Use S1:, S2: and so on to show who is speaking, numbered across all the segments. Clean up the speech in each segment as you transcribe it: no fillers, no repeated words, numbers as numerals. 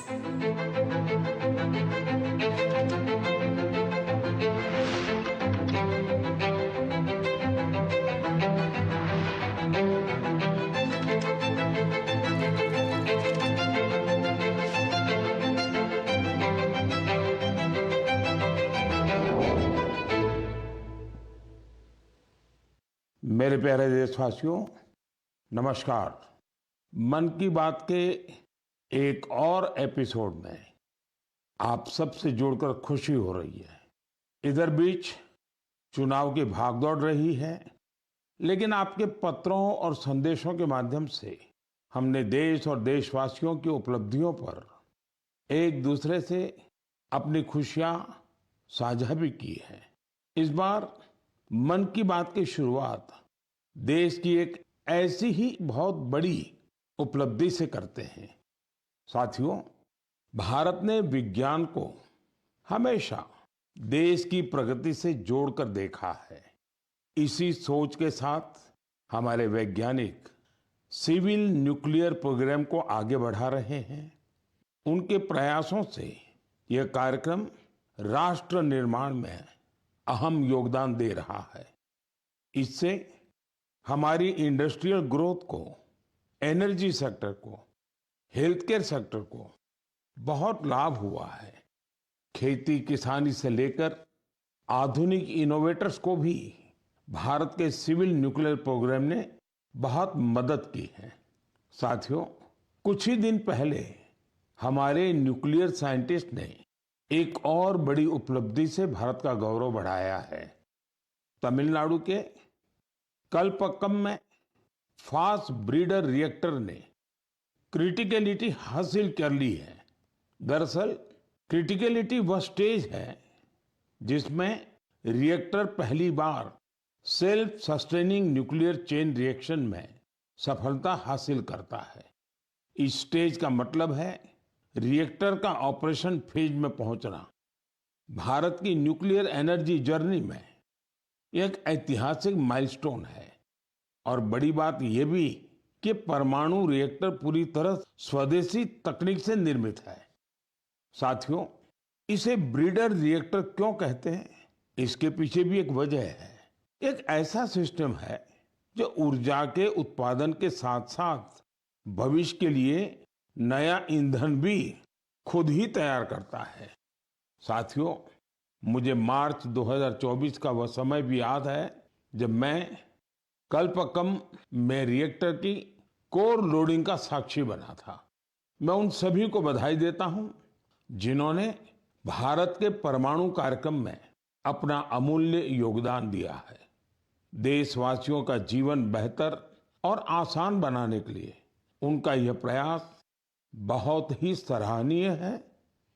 S1: मेरे प्यारे देशवासियों, नमस्कार। मन की बात के एक और एपिसोड में आप सबसे जुड़कर खुशी हो रही है। इधर बीच चुनाव की भागदौड़ रही है, लेकिन आपके पत्रों और संदेशों के माध्यम से हमने देश और देशवासियों की उपलब्धियों पर एक दूसरे से अपनी खुशियां साझा भी की है। इस बार मन की बात की शुरुआत देश की एक ऐसी ही बहुत बड़ी उपलब्धि से करते हैं। साथियों, भारत ने विज्ञान को हमेशा देश की प्रगति से जोड़कर देखा है। इसी सोच के साथ हमारे वैज्ञानिक सिविल न्यूक्लियर प्रोग्राम को आगे बढ़ा रहे हैं। उनके प्रयासों से यह कार्यक्रम राष्ट्र निर्माण में अहम योगदान दे रहा है। इससे हमारी इंडस्ट्रियल ग्रोथ को, एनर्जी सेक्टर को, हेल्थ केयर सेक्टर को बहुत लाभ हुआ है। खेती किसानी से लेकर आधुनिक इनोवेटर्स को भी भारत के सिविल न्यूक्लियर प्रोग्राम ने बहुत मदद की है। साथियों, कुछ ही दिन पहले हमारे न्यूक्लियर साइंटिस्ट ने एक और बड़ी उपलब्धि से भारत का गौरव बढ़ाया है। तमिलनाडु के कलपक्कम में फास्ट ब्रीडर रिएक्टर ने क्रिटिकलिटी हासिल कर ली है। दरअसल क्रिटिकलिटी वह स्टेज है जिसमें रिएक्टर पहली बार self sustaining nuclear chain reaction में सफलता हासिल करता है। इस स्टेज का मतलब है रिएक्टर का ऑपरेशन फेज में पहुंचना। भारत की न्यूक्लियर एनर्जी जर्नी में एक ऐतिहासिक माइलस्टोन है। और बड़ी बात यह भी कि परमाणु रिएक्टर पूरी तरह स्वदेशी तकनीक से निर्मित है। साथियों, इसे ब्रीडर रिएक्टर क्यों कहते हैं, इसके पीछे भी एक वजह है। एक ऐसा सिस्टम है जो ऊर्जा के उत्पादन के साथ साथ भविष्य के लिए नया ईंधन भी खुद ही तैयार करता है। साथियों, मुझे मार्च 2024 का वह समय भी याद है जब मैं कलपक्कम में रिएक्टर की कोर लोडिंग का साक्षी बना था। मैं उन सभी को बधाई देता हूं जिन्होंने भारत के परमाणु कार्यक्रम में अपना अमूल्य योगदान दिया है। देशवासियों का जीवन बेहतर और आसान बनाने के लिए उनका यह प्रयास बहुत ही सराहनीय है।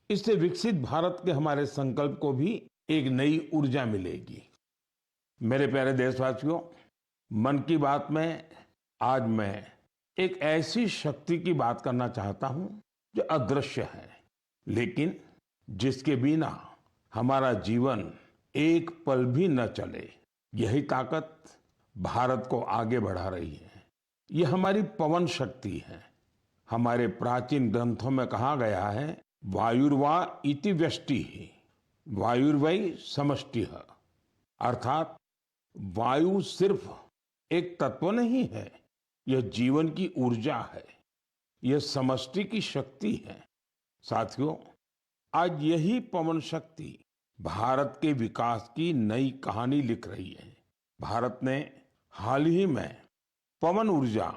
S1: इससे विकसित भारत के हमारे संकल्प को भी एक नई ऊर्जा मिलेगी। मेरे प्यारे देशवासियों, मन की बात में आज मैं एक ऐसी शक्ति की बात करना चाहता हूं जो अदृश्य है, लेकिन जिसके बिना हमारा जीवन एक पल भी न चले। यही ताकत भारत को आगे बढ़ा रही है। यह हमारी पवन शक्ति है। हमारे प्राचीन ग्रंथों में कहा गया है, वायुर्वा इति व्यष्टिः वायुर्वै समष्टिः, अर्थात वायु सिर्फ एक तत्व नहीं है, यह जीवन की ऊर्जा है, यह समष्टि की शक्ति है। साथियों, आज यही पवन शक्ति भारत के विकास की नई कहानी लिख रही है। भारत ने हाल ही में पवन ऊर्जा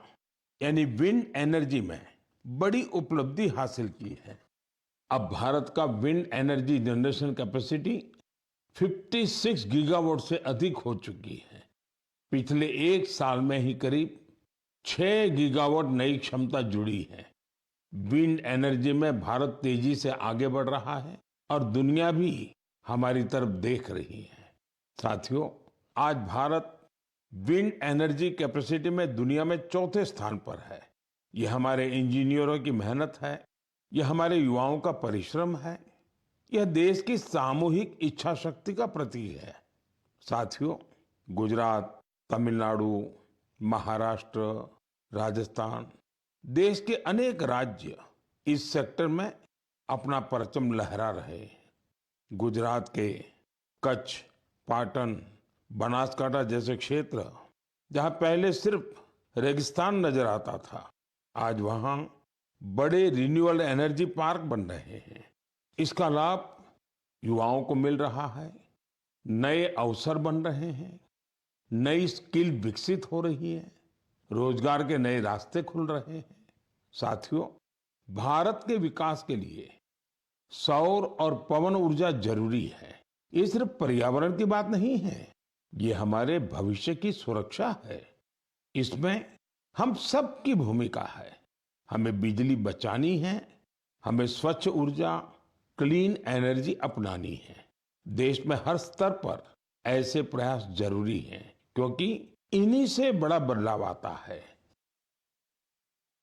S1: यानी विंड एनर्जी में बड़ी उपलब्धि हासिल की है। अब भारत का wind energy generation capacity 56 gigawatt से अधिक हो चुकी है। पिछले एक साल में ही करीब 6 गीगावाट नई क्षमता जुड़ी है। विंड एनर्जी में भारत तेजी से आगे बढ़ रहा है और दुनिया भी हमारी तरफ देख रही है। साथियों, आज भारत विंड एनर्जी कैपेसिटी में दुनिया में चौथे स्थान पर है। यह हमारे इंजीनियरों की मेहनत है, यह हमारे युवाओं का परिश्रम है, यह देश की सामूहिक इच्छा शक्ति का प्रतीक है। साथियों, गुजरात, तमिलनाडु, महाराष्ट्र, राजस्थान, देश के अनेक राज्य इस सेक्टर में अपना परचम लहरा रहे। गुजरात के कच्छ, पाटन, बनासकांठा जैसे क्षेत्र जहां पहले सिर्फ रेगिस्तान नजर आता था, आज वहां बड़े रिन्यूएबल एनर्जी पार्क बन रहे हैं। इसका लाभ युवाओं को मिल रहा है, नए अवसर बन रहे हैं, नई स्किल विकसित हो रही है, रोजगार के नए रास्ते खुल रहे हैं। साथियों, भारत के विकास के लिए सौर और पवन ऊर्जा जरूरी है। ये सिर्फ पर्यावरण की बात नहीं है, ये हमारे भविष्य की सुरक्षा है। इसमें हम सबकी भूमिका है। हमें बिजली बचानी है, हमें स्वच्छ ऊर्जा, क्लीन एनर्जी अपनानी है। देश में हर स्तर पर ऐसे प्रयास जरूरी हैं, क्योंकि इन्हीं से बड़ा बदलाव आता है।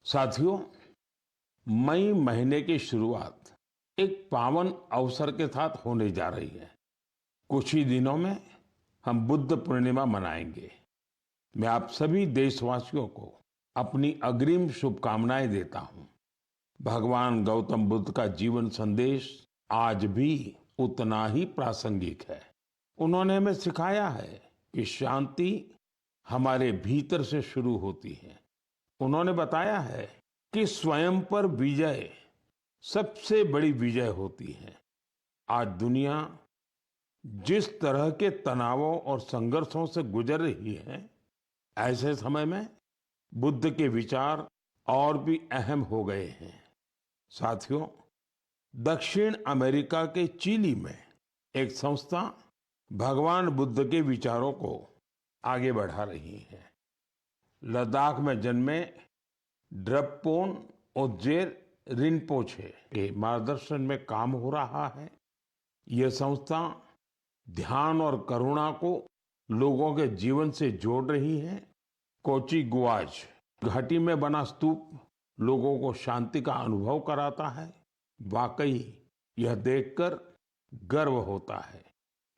S1: साथियों, मई महीने की शुरुआत एक पावन अवसर के साथ होने जा रही है। कुछ ही दिनों में हम बुद्ध पूर्णिमा मनाएंगे। मैं आप सभी देशवासियों को अपनी अग्रिम शुभकामनाएं देता हूं। भगवान गौतम बुद्ध का जीवन संदेश आज भी उतना ही प्रासंगिक है। उन्होंने हमें सिखाया है कि शांति हमारे भीतर से शुरू होती है। उन्होंने बताया है कि स्वयं पर विजय सबसे बड़ी विजय होती है। आज दुनिया जिस तरह के तनावों और संघर्षों से गुजर रही है, ऐसे समय में बुद्ध के विचार और भी अहम हो गए हैं। साथियों, दक्षिण अमेरिका के चिली में एक संस्था भगवान बुद्ध के विचारों को आगे बढ़ा रही है। लद्दाख में जन्मे ड्रपपोन ओजेर रिनपोछे के मार्गदर्शन में काम हो रहा है। यह संस्था ध्यान और करुणा को लोगों के जीवन से जोड़ रही है। कोची गुआज घाटी में बना स्तूप लोगों को शांति का अनुभव कराता है। वाकई यह देखकर गर्व होता है।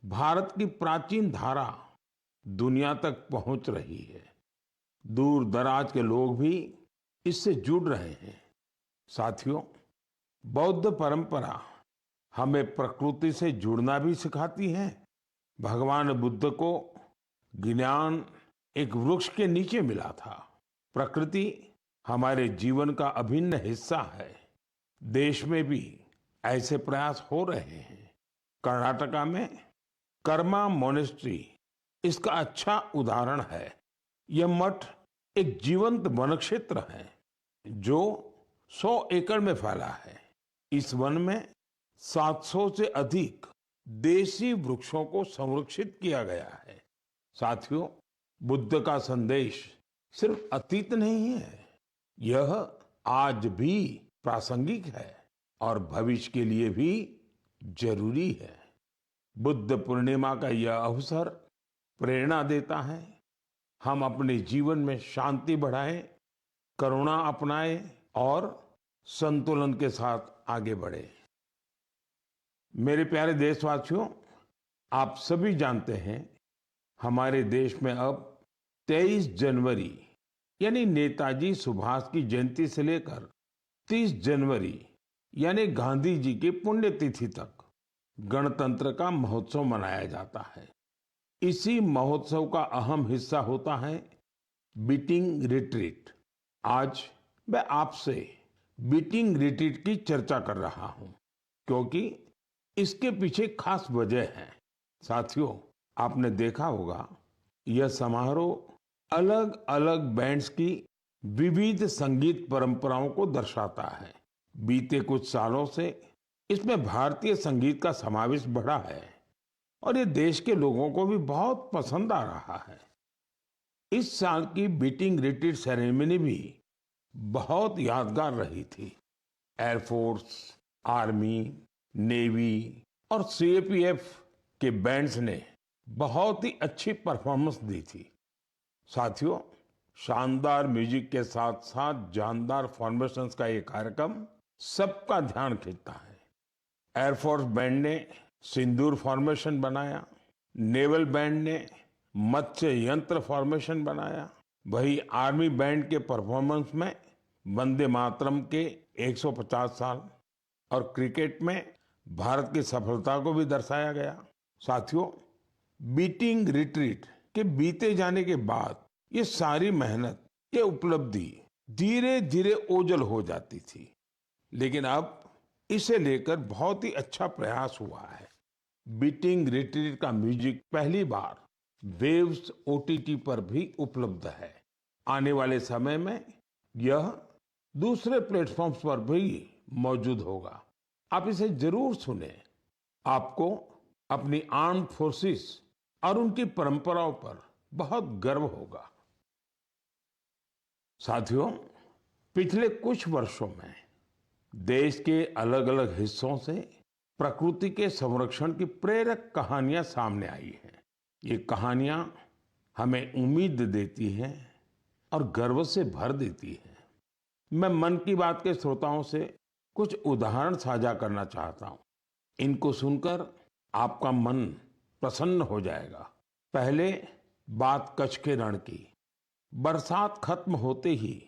S1: भारत की प्राचीन धारा दुनिया तक पहुंच रही है। दूर दराज के लोग भी इससे जुड़ रहे हैं। साथियों, बौद्ध परंपरा हमें प्रकृति से जुड़ना भी सिखाती है। भगवान बुद्ध को ज्ञान एक वृक्ष के नीचे मिला था। प्रकृति हमारे जीवन का अभिन्न हिस्सा है। देश में भी ऐसे प्रयास हो रहे हैं। कर्नाटका में कर्मा मोनेस्ट्री इसका अच्छा उदाहरण है। यह मठ एक जीवंत वन क्षेत्र है जो 100 एकड़ में फैला है। इस वन में 700 से अधिक देसी वृक्षों को संरक्षित किया गया है। साथियों, बुद्ध का संदेश सिर्फ अतीत नहीं है, यह आज भी प्रासंगिक है और भविष्य के लिए भी जरूरी है। बुद्ध पूर्णिमा का यह अवसर प्रेरणा देता है। हम अपने जीवन में शांति बढ़ाएं, करुणा अपनाएं और संतुलन के साथ आगे बढ़े। मेरे प्यारे देशवासियों, आप सभी जानते हैं हमारे देश में अब 23 जनवरी यानी नेताजी सुभाष की जयंती से लेकर 30 जनवरी यानी गांधी जी की पुण्यतिथि तक गणतंत्र का महोत्सव मनाया जाता है। इसी महोत्सव का अहम हिस्सा होता है बीटिंग रिट्रीट। आज मैं आपसे बीटिंग रिट्रीट की चर्चा कर रहा हूं, क्योंकि इसके पीछे खास वजह है। साथियों, आपने देखा होगा यह समारोह अलग अलग बैंड्स की विविध संगीत परंपराओं को दर्शाता है। बीते कुछ सालों से इसमें भारतीय संगीत का समावेश बढ़ा है और ये देश के लोगों को भी बहुत पसंद आ रहा है। इस साल की बीटिंग रिट्रीट सेरेमनी भी बहुत यादगार रही थी। एयरफोर्स, आर्मी, नेवी और सीएपीएफ के बैंड्स ने बहुत ही अच्छी परफॉर्मेंस दी थी। साथियों, शानदार म्यूजिक के साथ साथ जानदार फॉर्मेशंस का ये कार्यक्रम सबका ध्यान खींचता है। एयरफोर्स बैंड ने सिंदूर फॉर्मेशन बनाया, नेवल बैंड ने मत्स्य यंत्र फॉर्मेशन बनाया, वही आर्मी बैंड के परफॉर्मेंस में वंदे मातरम के 150 साल, और क्रिकेट में भारत की सफलता को भी दर्शाया गया। साथियों, बीटिंग रिट्रीट के बीते जाने के बाद ये सारी मेहनत, ये उपलब्धि धीरे धीरे ओझल हो जाती थी, लेकिन अब इसे लेकर बहुत ही अच्छा प्रयास हुआ है। बीटिंग रिट्रीट का म्यूजिक पहली बार वेव्स ओटीटी पर भी उपलब्ध है। आने वाले समय में यह दूसरे प्लेटफॉर्म्स पर भी मौजूद होगा। आप इसे जरूर सुने। आपको अपनी आर्म्ड फोर्सेस और उनकी परंपराओं पर बहुत गर्व होगा। साथियों, पिछले कुछ वर्षों में देश के अलग अलग हिस्सों से प्रकृति के संरक्षण की प्रेरक कहानियां सामने आई हैं। ये कहानियां हमें उम्मीद देती हैं और गर्व से भर देती हैं। मैं मन की बात के श्रोताओं से कुछ उदाहरण साझा करना चाहता हूं। इनको सुनकर आपका मन प्रसन्न हो जाएगा। पहले बात कच्छ के रण की। बरसात खत्म होते ही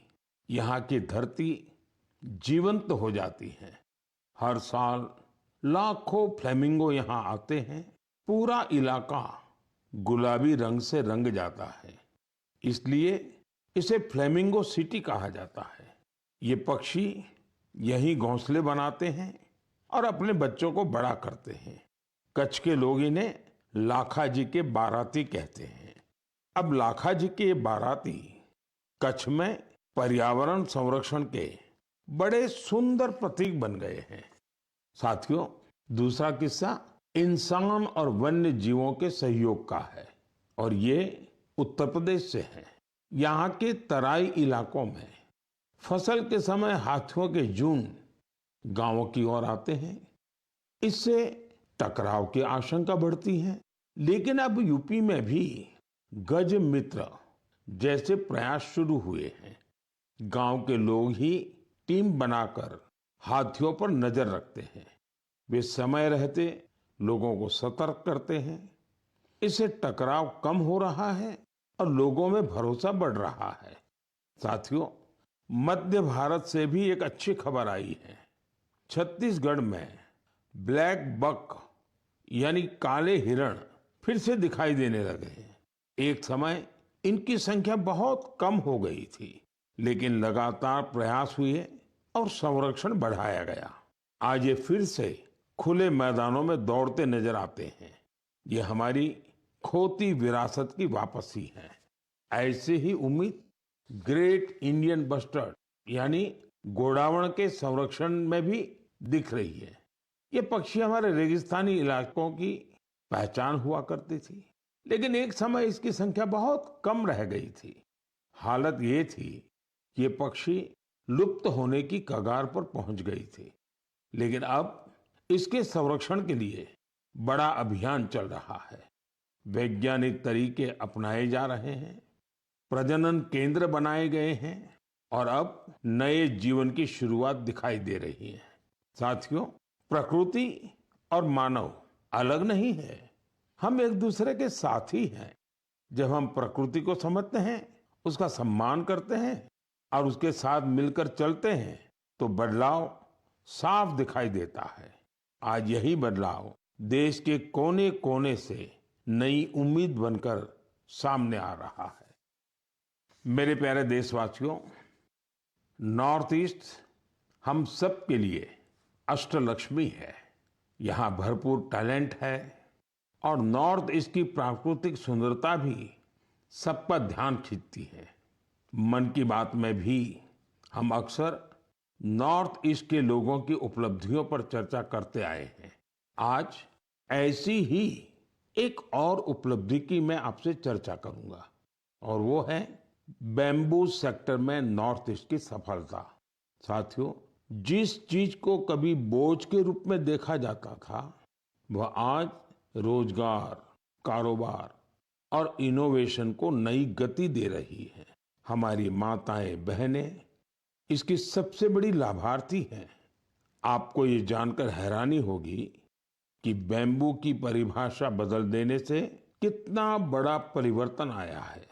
S1: यहाँ की धरती जीवंत हो जाती है। हर साल लाखों फ्लेमिंगो यहाँ आते हैं। पूरा इलाका गुलाबी रंग से रंग जाता है, इसलिए इसे फ्लेमिंगो सिटी कहा जाता है। ये पक्षी यहीं घोंसले बनाते हैं और अपने बच्चों को बड़ा करते हैं। कच्छ के लोग इन्हें लाखा जी के बाराती कहते हैं। अब लाखा जी के बाराती कच्छ में पर्यावरण संरक्षण के बड़े सुंदर प्रतीक बन गए हैं। साथियों, दूसरा किस्सा इंसान और वन्य जीवों के सहयोग का है और ये उत्तर प्रदेश से है। यहाँ के तराई इलाकों में फसल के समय हाथियों के झुंड गांवों की ओर आते हैं। इससे टकराव की आशंका बढ़ती है, लेकिन अब यूपी में भी गज मित्र जैसे प्रयास शुरू हुए हैं। गांव के लोग ही टीम बनाकर हाथियों पर नजर रखते हैं। वे समय रहते लोगों को सतर्क करते हैं। इससे टकराव कम हो रहा है और लोगों में भरोसा बढ़ रहा है। साथियों, मध्य भारत से भी एक अच्छी खबर आई है। छत्तीसगढ़ में ब्लैक बक यानी काले हिरण फिर से दिखाई देने लगे हैं। एक समय इनकी संख्या बहुत कम हो गई थी, लेकिन लगातार प्रयास हुए और संरक्षण बढ़ाया गया। आज ये फिर से खुले मैदानों में दौड़ते नजर आते हैं। ये हमारी खोती विरासत की वापसी है। ऐसे ही उम्मीद ग्रेट इंडियन बस्टर्ड यानी गोडावण के संरक्षण में भी दिख रही है। ये पक्षी हमारे रेगिस्तानी इलाकों की पहचान हुआ करती थी, लेकिन एक समय इसकी संख्या बहुत कम रह गई थी। हालत ये थी कि ये पक्षी लुप्त होने की कगार पर पहुंच गई थी, लेकिन अब इसके संरक्षण के लिए बड़ा अभियान चल रहा है। वैज्ञानिक तरीके अपनाए जा रहे हैं, प्रजनन केंद्र बनाए गए हैं और अब नए जीवन की शुरुआत दिखाई दे रही है। साथियों, प्रकृति और मानव अलग नहीं है, हम एक दूसरे के साथी हैं। जब हम प्रकृति को समझते हैं, उसका सम्मान करते हैं और उसके साथ मिलकर चलते हैं, तो बदलाव साफ दिखाई देता है। आज यही बदलाव देश के कोने कोने से नई उम्मीद बनकर सामने आ रहा है। मेरे प्यारे देशवासियों, नॉर्थ ईस्ट हम सब के लिए अष्टलक्ष्मी है। यहाँ भरपूर टैलेंट है और नॉर्थ ईस्ट की प्राकृतिक सुंदरता भी सबका ध्यान खींचती है। मन की बात में भी हम अक्सर नॉर्थ ईस्ट के लोगों की उपलब्धियों पर चर्चा करते आए हैं। आज ऐसी ही एक और उपलब्धि की मैं आपसे चर्चा करूंगा और वो है बैम्बू सेक्टर में नॉर्थ ईस्ट की सफलता। साथियों, जिस चीज को कभी बोझ के रूप में देखा जाता था, वह आज रोजगार, कारोबार और इनोवेशन को नई गति दे रही है। हमारी माताएं, बहनें इसकी सबसे बड़ी लाभार्थी हैं। आपको ये जानकर हैरानी होगी कि बैम्बू की परिभाषा बदल देने से कितना बड़ा परिवर्तन आया है।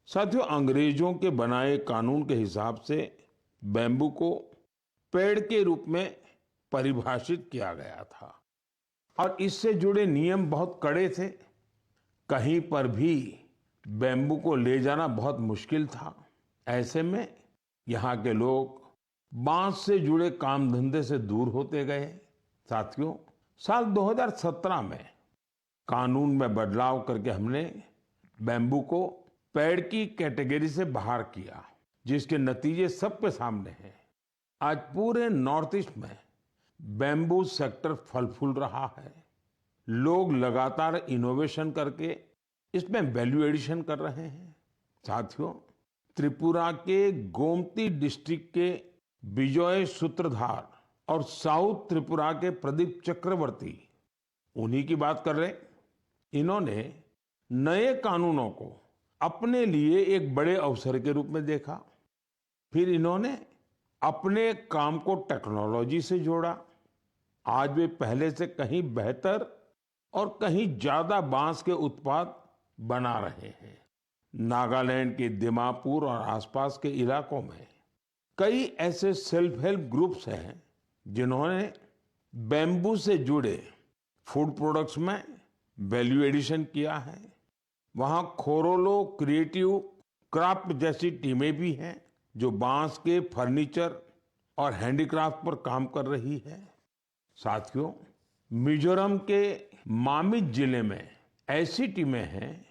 S1: साथियों, अंग्रेजों के बनाए कानून के हिसाब से बैम्बू को पेड़ के रूप में परिभाषित किया गया था और इससे जुड़े नियम बहुत कड़े थे। कहीं पर भी बैम्बू को ले जाना बहुत मुश्किल था। ऐसे में यहाँ के लोग बांस से जुड़े काम धंधे से दूर होते गए। साथियों, साल 2017 में कानून में बदलाव करके हमने बैम्बू को पेड़ की कैटेगरी से बाहर किया, जिसके नतीजे सबके सामने हैं। आज पूरे नॉर्थ ईस्ट में बैम्बू सेक्टर फल फूल रहा है। लोग लगातार इनोवेशन करके इसमें वैल्यू एडिशन कर रहे हैं। साथियों, त्रिपुरा के गोमती डिस्ट्रिक्ट के विजय सूत्रधार और साउथ त्रिपुरा के प्रदीप चक्रवर्ती, उन्हीं की बात कर रहे। इन्होंने नए कानूनों को अपने लिए एक बड़े अवसर के रूप में देखा। फिर इन्होंने अपने काम को टेक्नोलॉजी से जोड़ा। आज वे पहले से कहीं बेहतर और कहीं ज्यादा बांस के उत्पाद बना रहे हैं। नागालैंड के दिमापुर और आसपास के इलाकों में कई ऐसे सेल्फ हेल्प ग्रुप्स हैं जिन्होंने बैम्बू से जुड़े फूड प्रोडक्ट्स में वैल्यू एडिशन किया है। वहां खोरोलो क्रिएटिव क्राफ्ट जैसी टीमें भी हैं जो बांस के फर्नीचर और हैंडीक्राफ्ट पर काम कर रही है। साथियों, मिजोरम के मामित जिले में ऐसी टीमें हैं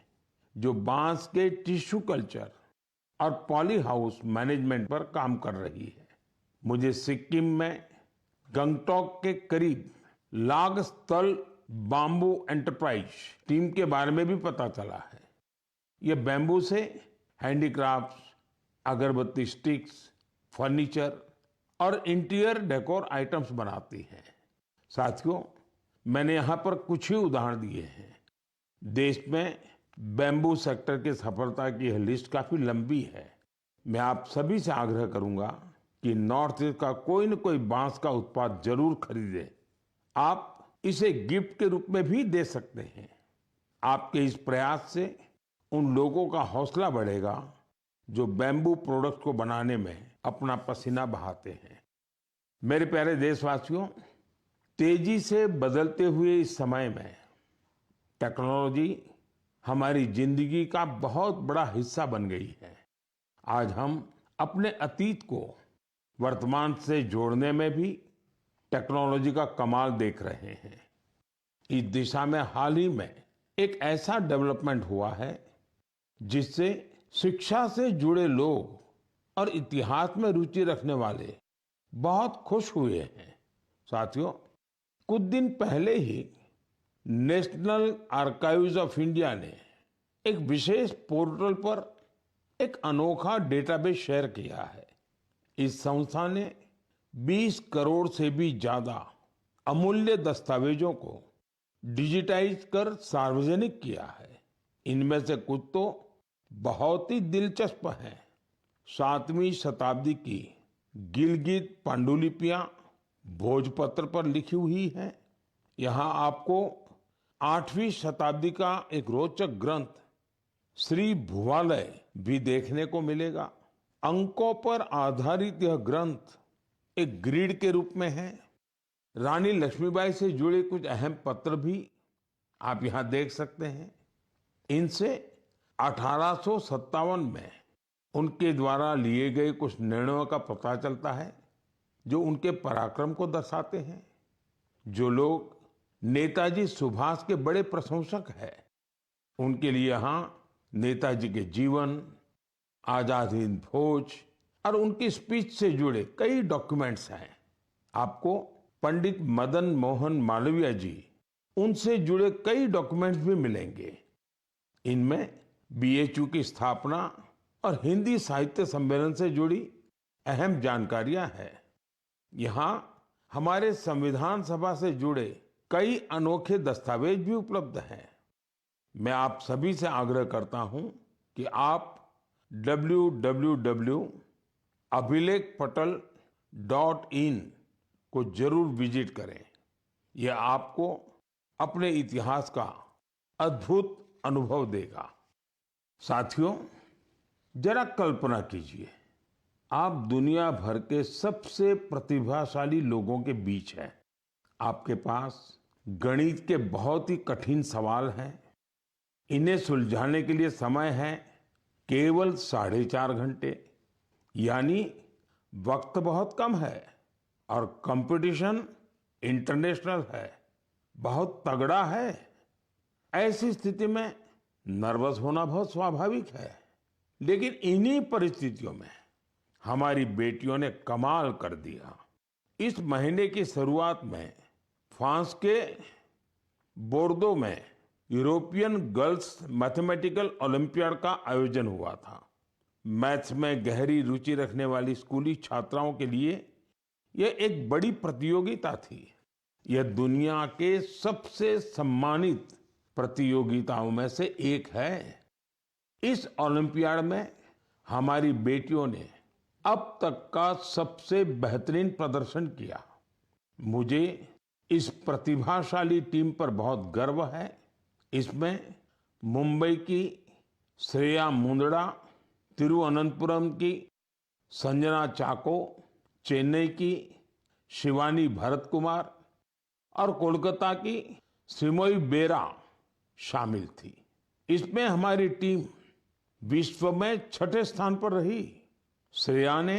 S1: जो बांस के टिश्यू कल्चर और पॉली हाउस मैनेजमेंट पर काम कर रही है। मुझे सिक्किम में गंगटोक के करीब लागस्थल बाम्बू एंटरप्राइज टीम के बारे में भी पता चला है। ये बैम्बू से हैंडीक्राफ्ट्स, अगरबत्ती स्टिक्स, फर्नीचर और इंटीरियर डेकोर आइटम्स बनाती है। साथियों, मैंने यहाँ पर कुछ ही उदाहरण दिए हैं। देश में बैम्बू सेक्टर की सफलता की यह लिस्ट काफी लंबी है। मैं आप सभी से आग्रह करूंगा कि नॉर्थ ईस्ट का कोई न कोई बांस का उत्पाद जरूर खरीदें। आप इसे गिफ्ट के रूप में भी दे सकते हैं। आपके इस प्रयास से उन लोगों का हौसला बढ़ेगा जो बैम्बू प्रोडक्ट को बनाने में अपना पसीना बहाते हैं। मेरे प्यारे देशवासियों, तेजी से बदलते हुए इस समय में टेक्नोलॉजी हमारी जिंदगी का बहुत बड़ा हिस्सा बन गई है। आज हम अपने अतीत को वर्तमान से जोड़ने में भी टेक्नोलॉजी का कमाल देख रहे हैं। इस दिशा में हाल ही में एक ऐसा डेवलपमेंट हुआ है जिससे शिक्षा से जुड़े लोग और इतिहास में रुचि रखने वाले बहुत खुश हुए हैं। साथियों, कुछ दिन पहले ही नेशनल आर्काइव्स ऑफ इंडिया ने एक विशेष पोर्टल पर एक अनोखा डेटाबेस शेयर किया है। इस संस्था ने 20 करोड़ से भी ज्यादा अमूल्य दस्तावेजों को डिजिटाइज कर सार्वजनिक किया है। इनमें से कुछ तो बहुत ही दिलचस्प हैं। 7वीं शताब्दी की गिलगित पांडुलिपियां भोजपत्र पर लिखी हुई हैं। यहाँ आपको 8वीं शताब्दी का एक रोचक ग्रंथ श्री भुवालय भी देखने को मिलेगा। अंकों पर आधारित यह ग्रंथ एक ग्रिड के रूप में है। रानी लक्ष्मीबाई से जुड़े कुछ अहम पत्र भी आप यहाँ देख सकते हैं। इनसे 1857 में उनके द्वारा लिए गए कुछ निर्णयों का पता चलता है जो उनके पराक्रम को दर्शाते हैं। जो लोग नेताजी सुभाष के बड़े प्रशंसक हैं, उनके लिए यहाँ नेताजी के जीवन, आजाद हिंद फौज और उनकी स्पीच से जुड़े कई डॉक्यूमेंट्स हैं। आपको पंडित मदन मोहन मालवीय जी, उनसे जुड़े कई डॉक्यूमेंट्स भी मिलेंगे। इनमें बीएचयू की स्थापना और हिंदी साहित्य सम्मेलन से जुड़ी अहम जानकारियां हैं। यहाँ हमारे संविधान सभा से जुड़े कई अनोखे दस्तावेज भी उपलब्ध हैं। मैं आप सभी से आग्रह करता हूं कि आप www.abhilekpatal.in को जरूर विजिट करें। यह आपको अपने इतिहास का अद्भुत अनुभव देगा। साथियों, जरा कल्पना कीजिए, आप दुनिया भर के सबसे प्रतिभाशाली लोगों के बीच हैं। आपके पास गणित के बहुत ही कठिन सवाल हैं। इन्हें सुलझाने के लिए समय है केवल 4.5 घंटे। यानी वक्त बहुत कम है और कंपटीशन इंटरनेशनल है, बहुत तगड़ा है। ऐसी स्थिति में नर्वस होना बहुत स्वाभाविक है। लेकिन इन्हीं परिस्थितियों में हमारी बेटियों ने कमाल कर दिया। इस महीने की शुरुआत में फ्रांस के बोर्दो में यूरोपियन गर्ल्स मैथमेटिकल ओलंपियाड का आयोजन हुआ था। मैथ्स में गहरी रुचि रखने वाली स्कूली छात्राओं के लिए यह एक बड़ी प्रतियोगिता थी। यह दुनिया के सबसे सम्मानित प्रतियोगिताओं में से एक है। इस ओलंपियाड में हमारी बेटियों ने अब तक का सबसे बेहतरीन प्रदर्शन किया। मुझे इस प्रतिभाशाली टीम पर बहुत गर्व है। इसमें मुंबई की श्रेया मुंदड़ा, तिरुवनंतपुरम की संजना चाको, चेन्नई की शिवानी भरत कुमार और कोलकाता की श्रीमोई बेरा शामिल थी। इसमें हमारी टीम विश्व में छठे स्थान पर रही। श्रेया ने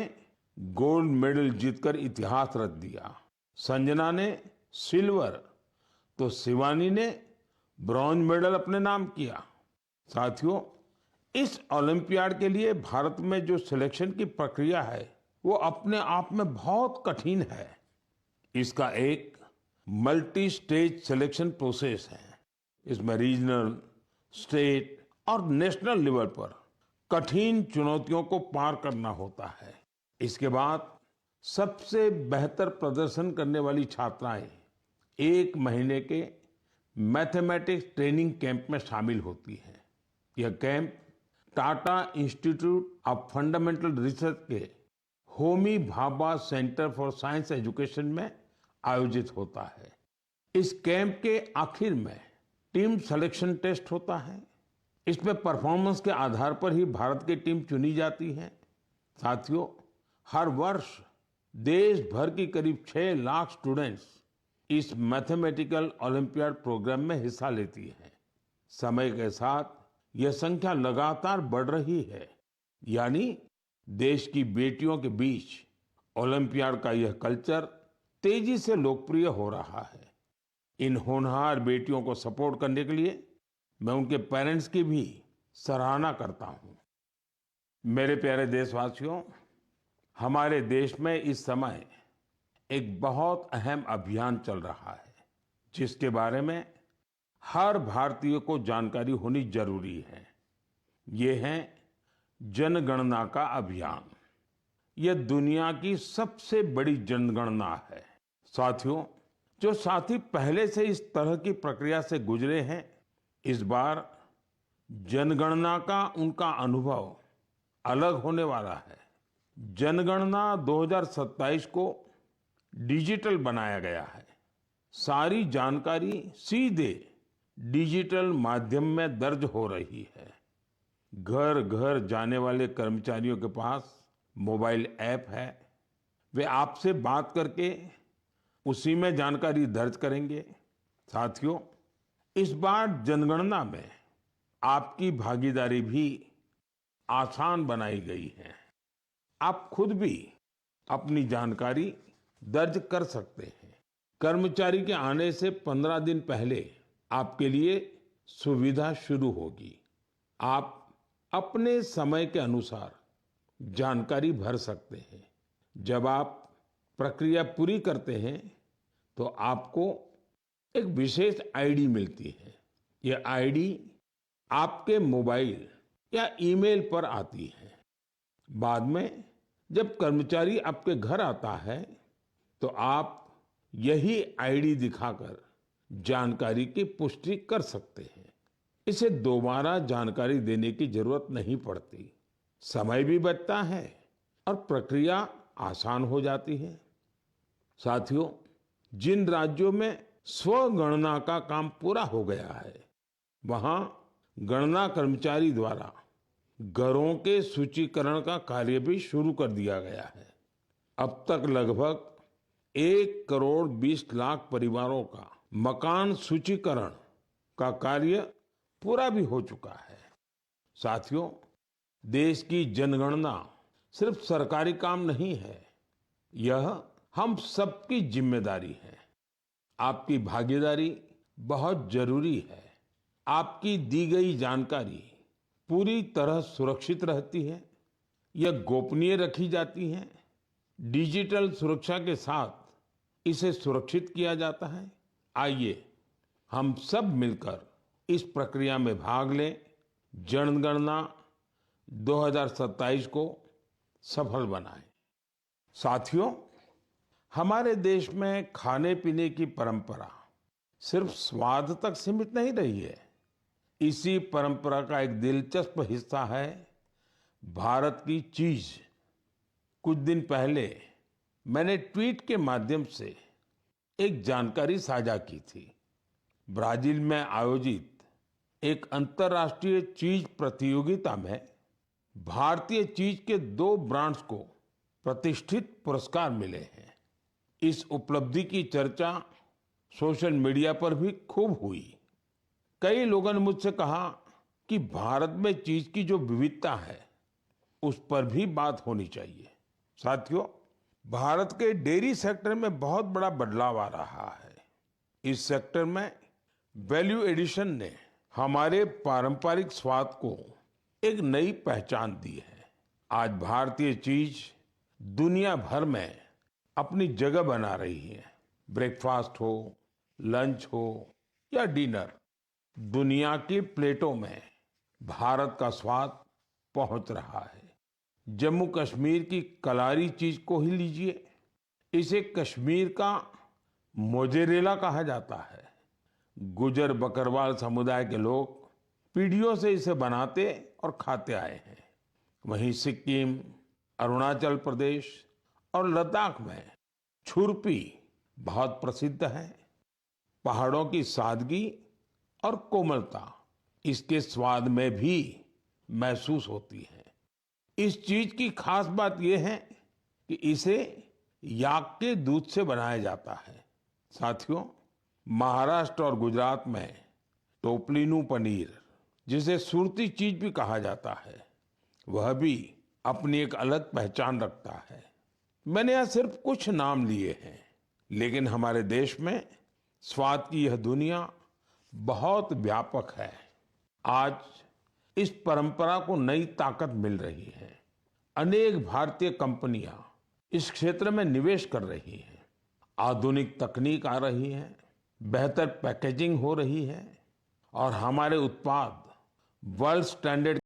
S1: गोल्ड मेडल जीतकर इतिहास रच दिया, संजना ने सिल्वर, तो शिवानी ने ब्रॉन्ज मेडल अपने नाम किया। साथियों, इस ओलंपियाड के लिए भारत में जो सिलेक्शन की प्रक्रिया है वो अपने आप में बहुत कठिन है। इसका एक मल्टी स्टेज सिलेक्शन प्रोसेस है। इसमें रीजनल, स्टेट और नेशनल लेवल पर कठिन चुनौतियों को पार करना होता है। इसके बाद सबसे बेहतर प्रदर्शन करने वाली छात्राएं 1 महीने के मैथमेटिक्स ट्रेनिंग कैंप में शामिल होती हैं। यह camp Tata institute of fundamental research के Homi Bhabha centre for science education में आयोजित होता है। इस कैंप के आखिर में टीम सिलेक्शन टेस्ट होता है। इसमें परफॉर्मेंस के आधार पर ही भारत की टीम चुनी जाती है। साथियों, हर वर्ष देश भर की करीब 6 लाख स्टूडेंट्स इस मैथमेटिकल ओलंपियाड प्रोग्राम में हिस्सा लेती हैं। समय के साथ यह संख्या लगातार बढ़ रही है। यानी देश की बेटियों के बीच ओलंपियाड का यह कल्चर तेजी से लोकप्रिय हो रहा है। इन होनहार बेटियों को सपोर्ट करने के लिए मैं उनके पेरेंट्स की भी सराहना करता हूं। मेरे प्यारे देशवासियों, हमारे देश में इस समय एक बहुत अहम अभियान चल रहा है जिसके बारे में हर भारतीय को जानकारी होनी जरूरी है। ये है जनगणना का अभियान। यह दुनिया की सबसे बड़ी जनगणना है। साथियों, जो साथी पहले से इस तरह की प्रक्रिया से गुजरे हैं, इस बार जनगणना का उनका अनुभव अलग होने वाला है। जनगणना 2027 को डिजिटल बनाया गया है। सारी जानकारी सीधे डिजिटल माध्यम में दर्ज हो रही है। घर घर जाने वाले कर्मचारियों के पास मोबाइल ऐप है। वे आपसे बात करके उसी में जानकारी दर्ज करेंगे। साथियों, इस बार जनगणना में आपकी भागीदारी भी आसान बनाई गई है। आप खुद भी अपनी जानकारी दर्ज कर सकते हैं। कर्मचारी के आने से 15 दिन पहले आपके लिए सुविधा शुरू होगी। आप अपने समय के अनुसार जानकारी भर सकते हैं। जब आप प्रक्रिया पूरी करते हैं तो आपको एक विशेष आईडी मिलती है। यह आईडी आपके मोबाइल या ईमेल पर आती है। बाद में जब कर्मचारी आपके घर आता है तो आप यही आईडी दिखाकर जानकारी की पुष्टि कर सकते हैं। इसे दोबारा जानकारी देने की जरूरत नहीं पड़ती। समय भी बचता है और प्रक्रिया आसान हो जाती है। साथियों, जिन राज्यों में स्वगणना का काम पूरा हो गया है, वहां गणना कर्मचारी द्वारा घरों के सूचीकरण का कार्य भी शुरू कर दिया गया है। अब तक लगभग 1,20,00,000 परिवारों का मकान सूचीकरण का कार्य पूरा भी हो चुका है। साथियों, देश की जनगणना सिर्फ सरकारी काम नहीं है, यह हम सबकी जिम्मेदारी है। आपकी भागीदारी बहुत जरूरी है। आपकी दी गई जानकारी पूरी तरह सुरक्षित रहती है, यह गोपनीय रखी जाती है। डिजिटल सुरक्षा के साथ इसे सुरक्षित किया जाता है। आइए हम सब मिलकर इस प्रक्रिया में भाग लें, जनगणना 2027 को सफल बनाएं। साथियों, हमारे देश में खाने पीने की परंपरा सिर्फ स्वाद तक सीमित नहीं रही है। इसी परंपरा का एक दिलचस्प हिस्सा है भारत की चीज। कुछ दिन पहले मैंने ट्वीट के माध्यम से एक जानकारी साझा की थी। ब्राजील में आयोजित एक अंतर्राष्ट्रीय चीज प्रतियोगिता में भारतीय चीज के 2 ब्रांड्स को प्रतिष्ठित पुरस्कार मिले हैं। इस उपलब्धि की चर्चा सोशल मीडिया पर भी खूब हुई। कई लोगों ने मुझसे कहा कि भारत में चीज की जो विविधता है उस पर भी बात होनी चाहिए। साथियों, भारत के डेयरी सेक्टर में बहुत बड़ा बदलाव आ रहा है। इस सेक्टर में वैल्यू एडिशन ने हमारे पारंपरिक स्वाद को एक नई पहचान दी है। आज भारतीय चीज दुनिया भर में अपनी जगह बना रही है। ब्रेकफास्ट हो, लंच हो या डिनर, दुनिया की प्लेटों में भारत का स्वाद पहुंच रहा है। जम्मू कश्मीर की कलारी चीज को ही लीजिए, इसे कश्मीर का मोजेरेला कहा जाता है। गुजर बकरवाल समुदाय के लोग पीढ़ियों से इसे बनाते और खाते आए हैं। वहीं सिक्किम, अरुणाचल प्रदेश और लद्दाख में छुरपी बहुत प्रसिद्ध है। पहाड़ों की सादगी और कोमलता इसके स्वाद में भी महसूस होती है। इस चीज की खास बात यह है कि इसे याक के दूध से बनाया जाता है। साथियों, महाराष्ट्र और गुजरात में टोपलीनू पनीर, जिसे सुरती चीज भी कहा जाता है, वह भी अपनी एक अलग पहचान रखता है। मैंने यहाँ सिर्फ कुछ नाम लिए हैं, लेकिन हमारे देश में स्वाद की यह दुनिया बहुत व्यापक है। आज इस परंपरा को नई ताकत मिल रही है। अनेक भारतीय कंपनियां इस क्षेत्र में निवेश कर रही हैं। आधुनिक तकनीक आ रही है, बेहतर पैकेजिंग हो रही है और हमारे उत्पाद वर्ल्ड स्टैंडर्ड